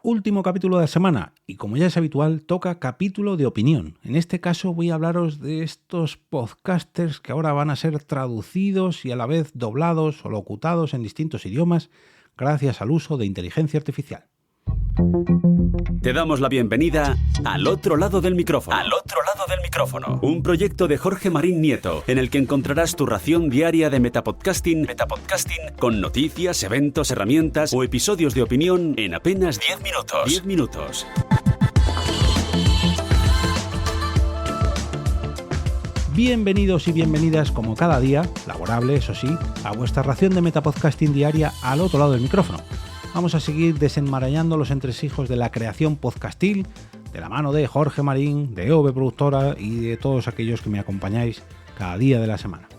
Último capítulo de la semana y como ya es habitual, toca capítulo de opinión. En este caso voy a hablaros de estos podcasters que ahora van a ser traducidos y a la vez doblados o locutados en distintos idiomas gracias al uso de inteligencia artificial. Te damos la bienvenida al otro lado del micrófono. Al otro lado del micrófono. Un proyecto de Jorge Marín Nieto, en el que encontrarás tu ración diaria de metapodcasting con noticias, eventos, herramientas o episodios de opinión en apenas 10 minutos. 10 minutos. Bienvenidos y bienvenidas como cada día, laborable eso sí, a vuestra ración de metapodcasting diaria al otro lado del micrófono. Vamos a seguir desenmarañando los entresijos de la creación podcastil, de la mano de Jorge Marín, de EOB Productora y de todos aquellos que me acompañáis cada día de la semana.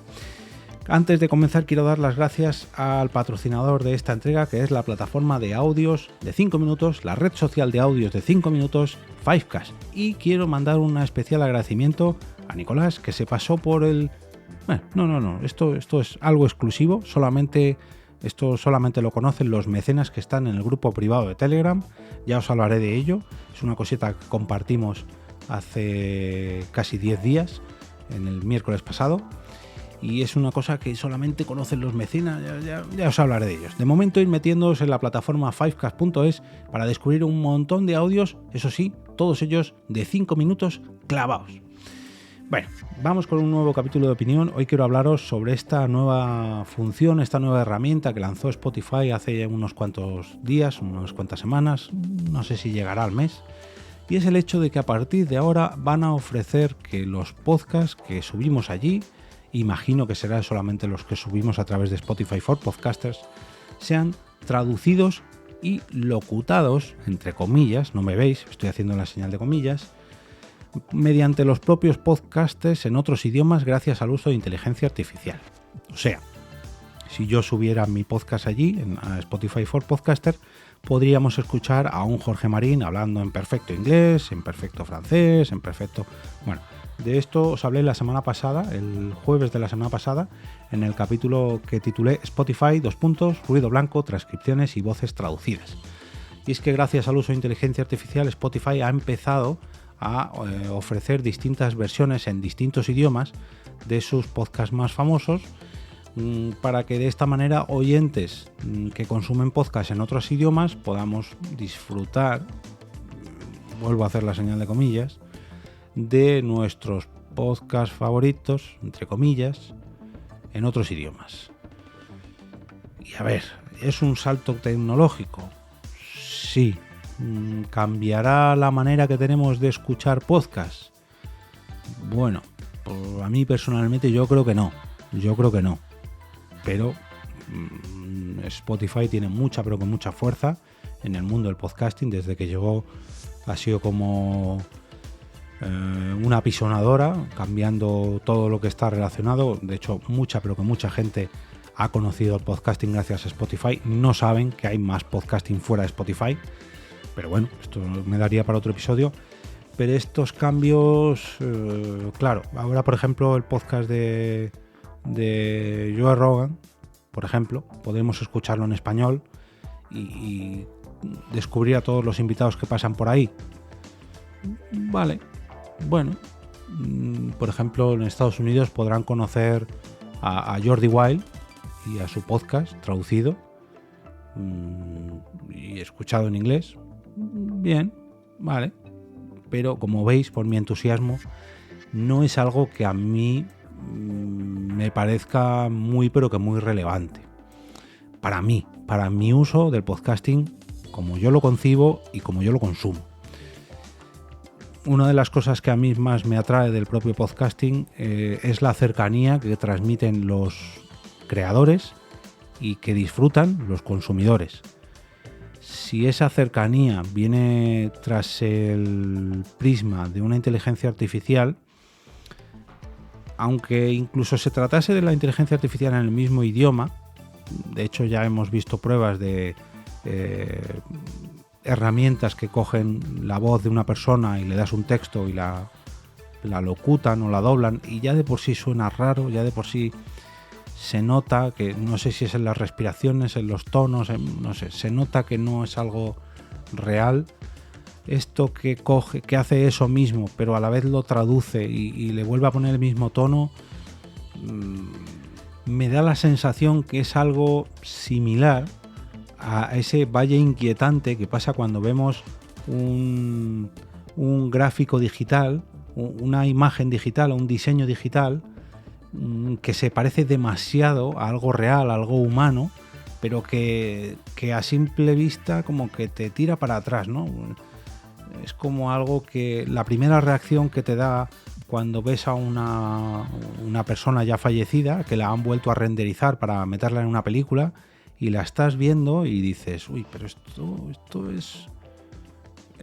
Antes de comenzar quiero dar las gracias al patrocinador de esta entrega, que es la plataforma de audios de 5 minutos, la red social de audios de 5 minutos, Fivecast. Y quiero mandar un especial agradecimiento a Nicolás, que se pasó por el... Bueno, esto es algo exclusivo, Esto solamente lo conocen los mecenas que están en el grupo privado de Telegram. Ya os hablaré de ello. Es una cosita que compartimos hace casi 10 días, en el miércoles pasado. Y es una cosa que solamente conocen los mecenas. Ya os hablaré de ellos. De momento, ir metiéndoos en la plataforma fivecast.es para descubrir un montón de audios. Eso sí, todos ellos de 5 minutos clavados. Bueno, vamos con un nuevo capítulo de opinión. Hoy quiero hablaros sobre esta nueva función, esta nueva herramienta que lanzó Spotify hace unos cuantos días, unas cuantas semanas, no sé si llegará al mes, y es el hecho de que a partir de ahora van a ofrecer que los podcasts que subimos allí, imagino que serán solamente los que subimos a través de Spotify for Podcasters, sean traducidos y locutados, entre comillas, no me veis, estoy haciendo la señal de comillas, mediante los propios podcasters en otros idiomas gracias al uso de inteligencia artificial. O sea, si yo subiera mi podcast allí, a Spotify for Podcaster, podríamos escuchar a un Jorge Marín hablando en perfecto inglés, en perfecto francés, en perfecto... Bueno, de esto os hablé la semana pasada, el jueves de la semana pasada, en el capítulo que titulé Spotify, ruido blanco, transcripciones y voces traducidas. Y es que gracias al uso de inteligencia artificial, Spotify ha empezado a ofrecer distintas versiones en distintos idiomas de sus podcasts más famosos, para que de esta manera oyentes que consumen podcasts en otros idiomas podamos disfrutar, vuelvo a hacer la señal de comillas, de nuestros podcasts favoritos, entre comillas, en otros idiomas. Y a ver, ¿es un salto tecnológico? Sí. ¿Cambiará la manera que tenemos de escuchar podcasts? Bueno, a mí personalmente yo creo que no. Pero Spotify tiene mucha, pero con mucha fuerza en el mundo del podcasting. Desde que llegó ha sido como una apisonadora, cambiando todo lo que está relacionado. De hecho, pero que mucha gente ha conocido el podcasting gracias a Spotify. No saben que hay más podcasting fuera de Spotify. Pero bueno, esto me daría para otro episodio. Pero estos cambios, claro, ahora por ejemplo el podcast de Joe Rogan, por ejemplo, podemos escucharlo en español y descubrir a todos los invitados que pasan por ahí. Vale, bueno, por ejemplo en Estados Unidos podrán conocer a Jordi Wild y a su podcast traducido y escuchado en inglés. Bien, vale, pero como veis por mi entusiasmo no es algo que a mí me parezca pero que muy relevante para mi uso del podcasting, como yo lo concibo y como yo lo consumo. Una de las cosas que a mí más me atrae del propio podcasting es la cercanía que transmiten los creadores y que disfrutan los consumidores. Si esa cercanía viene tras el prisma de una inteligencia artificial, aunque incluso se tratase de la inteligencia artificial en el mismo idioma, de hecho ya hemos visto pruebas de herramientas que cogen la voz de una persona y le das un texto y la locutan o la doblan y ya de por sí suena raro, ya de por sí se nota que, no sé si es en las respiraciones, en los tonos, no sé, se nota que no es algo real, esto que coge, que hace eso mismo, pero a la vez lo traduce y le vuelve a poner el mismo tono, me da la sensación que es algo similar a ese valle inquietante que pasa cuando vemos un gráfico digital, una imagen digital, un diseño digital que se parece demasiado a algo real, a algo humano, pero que a simple vista como que te tira para atrás, ¿no? Es como algo que la primera reacción que te da cuando ves a una persona ya fallecida, que la han vuelto a renderizar para meterla en una película, y la estás viendo y dices, uy, pero esto es...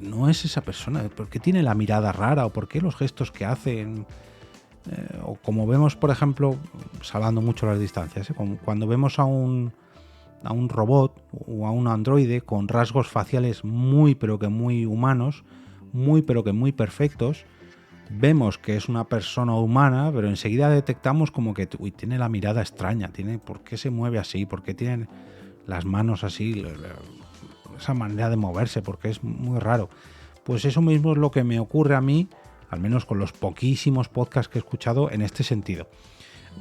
no es esa persona, ¿por qué tiene la mirada rara? ¿O por qué los gestos que hacen? O como vemos, por ejemplo, salvando mucho las distancias, cuando vemos a un robot o a un androide con rasgos faciales muy pero que muy humanos, muy pero que muy perfectos, vemos que es una persona humana, pero enseguida detectamos como que tiene la mirada extraña, ¿por qué se mueve así? ¿Por qué tiene las manos así? Esa manera de moverse, porque es muy raro. Pues eso mismo es lo que me ocurre a mí, al menos con los poquísimos podcasts que he escuchado en este sentido.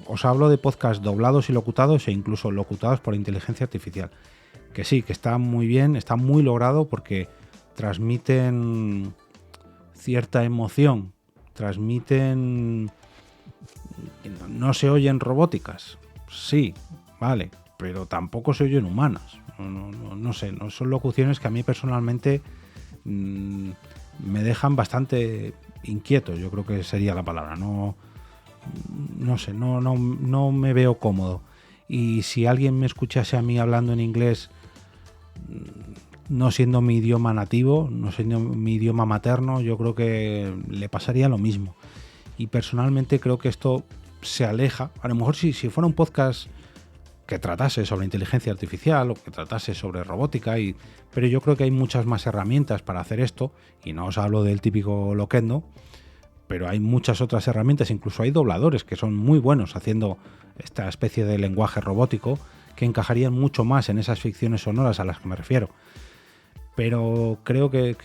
Os hablo de podcasts doblados y locutados e incluso locutados por inteligencia artificial. Que sí, que está muy bien, está muy logrado porque transmiten cierta emoción, transmiten... No se oyen robóticas, sí, vale, pero tampoco se oyen humanas. No sé, no son locuciones que a mí personalmente me dejan bastante inquieto, yo creo que sería la palabra. No sé, no me veo cómodo. Y si alguien me escuchase a mí hablando en inglés, no siendo mi idioma nativo, no siendo mi idioma materno, yo creo que le pasaría lo mismo. Y personalmente creo que esto se aleja. A lo mejor si fuera un podcast que tratase sobre inteligencia artificial o que tratase sobre robótica, pero yo creo que hay muchas más herramientas para hacer esto, y no os hablo del típico Loquendo, pero hay muchas otras herramientas, incluso hay dobladores que son muy buenos haciendo esta especie de lenguaje robótico que encajarían mucho más en esas ficciones sonoras a las que me refiero. Pero creo que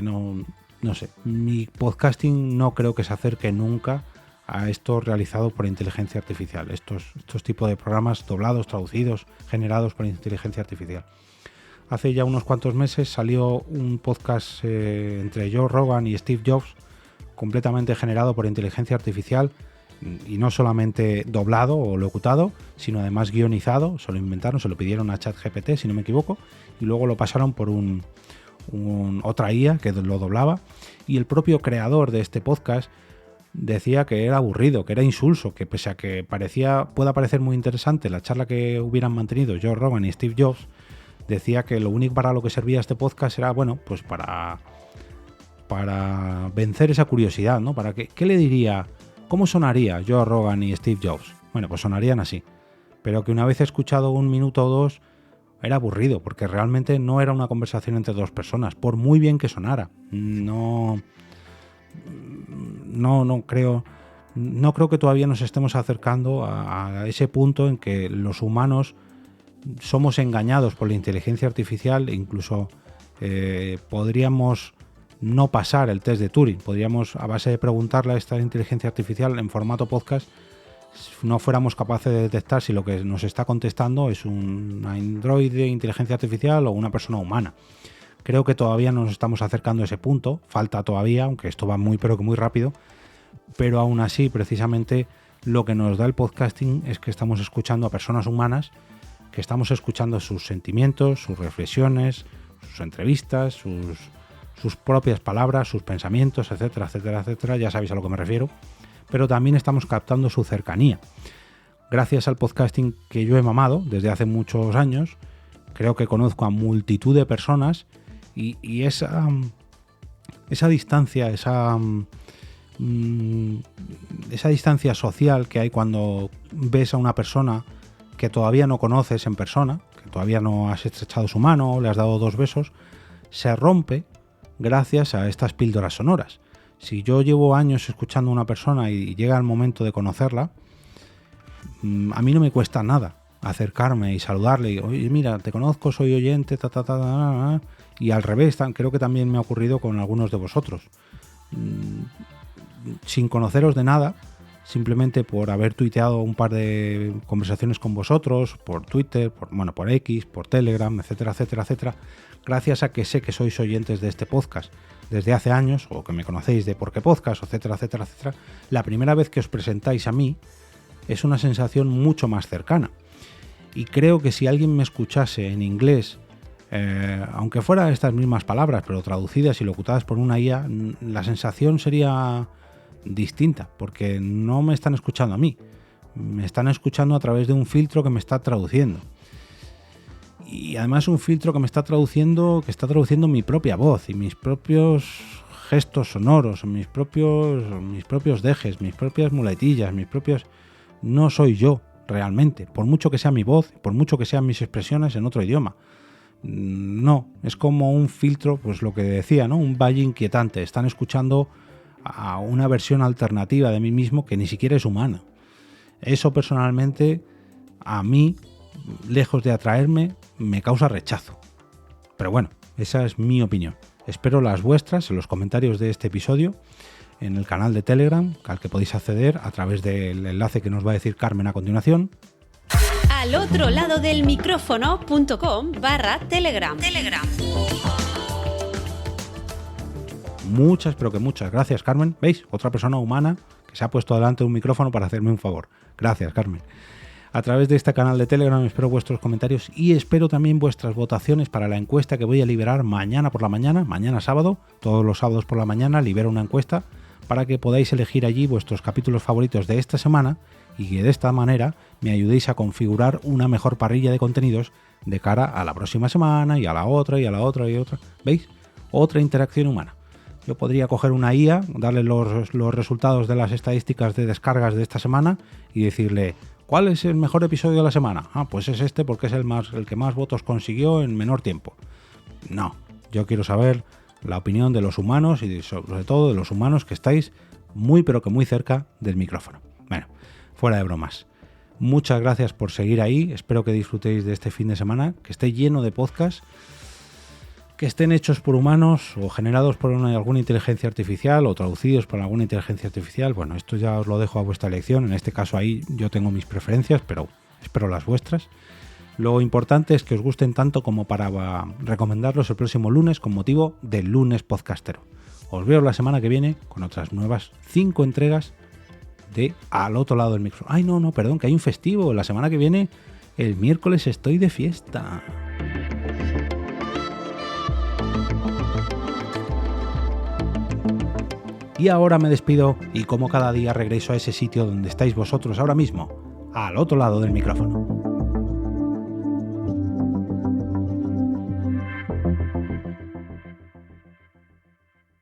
no sé, mi podcasting no creo que se acerque nunca a esto realizado por inteligencia artificial, estos tipos de programas doblados, traducidos, generados por inteligencia artificial. Hace ya unos cuantos meses salió un podcast entre Joe Rogan y Steve Jobs, completamente generado por inteligencia artificial, y no solamente doblado o locutado, sino además guionizado. Se lo inventaron, se lo pidieron a ChatGPT, si no me equivoco, y luego lo pasaron por otra IA que lo doblaba, y el propio creador de este podcast decía que era aburrido, que era insulso, que pese a que pueda parecer muy interesante la charla que hubieran mantenido Joe Rogan y Steve Jobs, decía que lo único para lo que servía este podcast era, bueno, pues para vencer esa curiosidad, ¿no? Para ¿qué le diría? ¿Cómo sonaría Joe Rogan y Steve Jobs? Bueno, pues sonarían así. Pero que una vez escuchado un minuto o dos, era aburrido, porque realmente no era una conversación entre dos personas, por muy bien que sonara. No creo que todavía nos estemos acercando a ese punto en que los humanos somos engañados por la inteligencia artificial e incluso podríamos no pasar el test de Turing. Podríamos, a base de preguntarle a esta inteligencia artificial en formato podcast, no fuéramos capaces de detectar si lo que nos está contestando es un androide de inteligencia artificial o una persona humana. Creo que todavía nos estamos acercando a ese punto, falta todavía, aunque esto va muy pero que muy rápido, pero aún así, precisamente, lo que nos da el podcasting es que estamos escuchando a personas humanas, que estamos escuchando sus sentimientos, sus reflexiones, sus entrevistas, sus propias palabras, sus pensamientos, etcétera, etcétera, etcétera, ya sabéis a lo que me refiero, pero también estamos captando su cercanía. Gracias al podcasting que yo he mamado desde hace muchos años, creo que conozco a multitud de personas y esa distancia, esa distancia social que hay cuando ves a una persona que todavía no conoces en persona, que todavía no has estrechado su mano, le has dado 2 besos, se rompe gracias a estas píldoras sonoras. Si yo llevo años escuchando a una persona y llega el momento de conocerla, a mí no me cuesta nada acercarme y saludarle y, oye, mira, te conozco, soy oyente, y al revés, creo que también me ha ocurrido con algunos de vosotros. Sin conoceros de nada, simplemente por haber tuiteado un par de conversaciones con vosotros, por Twitter, por X, por Telegram, etcétera, etcétera, etcétera, gracias a que sé que sois oyentes de este podcast desde hace años, o que me conocéis de Por qué Podcast, etcétera, etcétera, etcétera, la primera vez que os presentáis a mí es una sensación mucho más cercana. Y creo que si alguien me escuchase en inglés, aunque fuera estas mismas palabras, pero traducidas y locutadas por una IA, la sensación sería distinta, porque no me están escuchando a mí, me están escuchando a través de un filtro que me está traduciendo. Y además un filtro que está traduciendo mi propia voz y mis propios gestos sonoros, mis propios dejes, mis propias muletillas, no soy yo realmente, por mucho que sea mi voz, por mucho que sean mis expresiones en otro idioma. No, es como un filtro, pues lo que decía, ¿no? Un valle inquietante. Están escuchando a una versión alternativa de mí mismo que ni siquiera es humana. Eso personalmente, a mí, lejos de atraerme, me causa rechazo. Pero bueno, esa es mi opinión. Espero las vuestras en los comentarios de este episodio, en el canal de Telegram, al que podéis acceder a través del enlace que nos va a decir Carmen a continuación. Al otro lado del micrófono.com/Telegram. Muchas, pero que muchas gracias, Carmen. ¿Veis? Otra persona humana que se ha puesto delante de un micrófono para hacerme un favor. Gracias, Carmen. A través de este canal de Telegram espero vuestros comentarios y espero también vuestras votaciones para la encuesta que voy a liberar mañana por la mañana, mañana sábado. Todos los sábados por la mañana libero una encuesta para que podáis elegir allí vuestros capítulos favoritos de esta semana y que de esta manera me ayudéis a configurar una mejor parrilla de contenidos de cara a la próxima semana y a la otra y a la otra y otra. ¿Veis? Otra interacción humana. Yo podría coger una IA, darle los resultados de las estadísticas de descargas de esta semana y decirle, ¿cuál es el mejor episodio de la semana? Ah, pues es este porque es el que más votos consiguió en menor tiempo. No, yo quiero saber la opinión de los humanos y sobre todo de los humanos que estáis muy pero que muy cerca del micrófono. Bueno, fuera de bromas. Muchas gracias por seguir ahí, espero que disfrutéis de este fin de semana, que esté lleno de podcasts, que estén hechos por humanos o generados por alguna inteligencia artificial o traducidos por alguna inteligencia artificial. Bueno, esto ya os lo dejo a vuestra elección, en este caso ahí yo tengo mis preferencias, pero espero las vuestras. Lo importante es que os gusten tanto como para recomendarlos el próximo lunes con motivo del lunes podcastero. Os veo la semana que viene con otras nuevas 5 entregas de Al otro lado del micrófono. Ay, no, perdón, que hay un festivo. La semana que viene, el miércoles, estoy de fiesta. Y ahora me despido y como cada día regreso a ese sitio donde estáis vosotros ahora mismo, al otro lado del micrófono.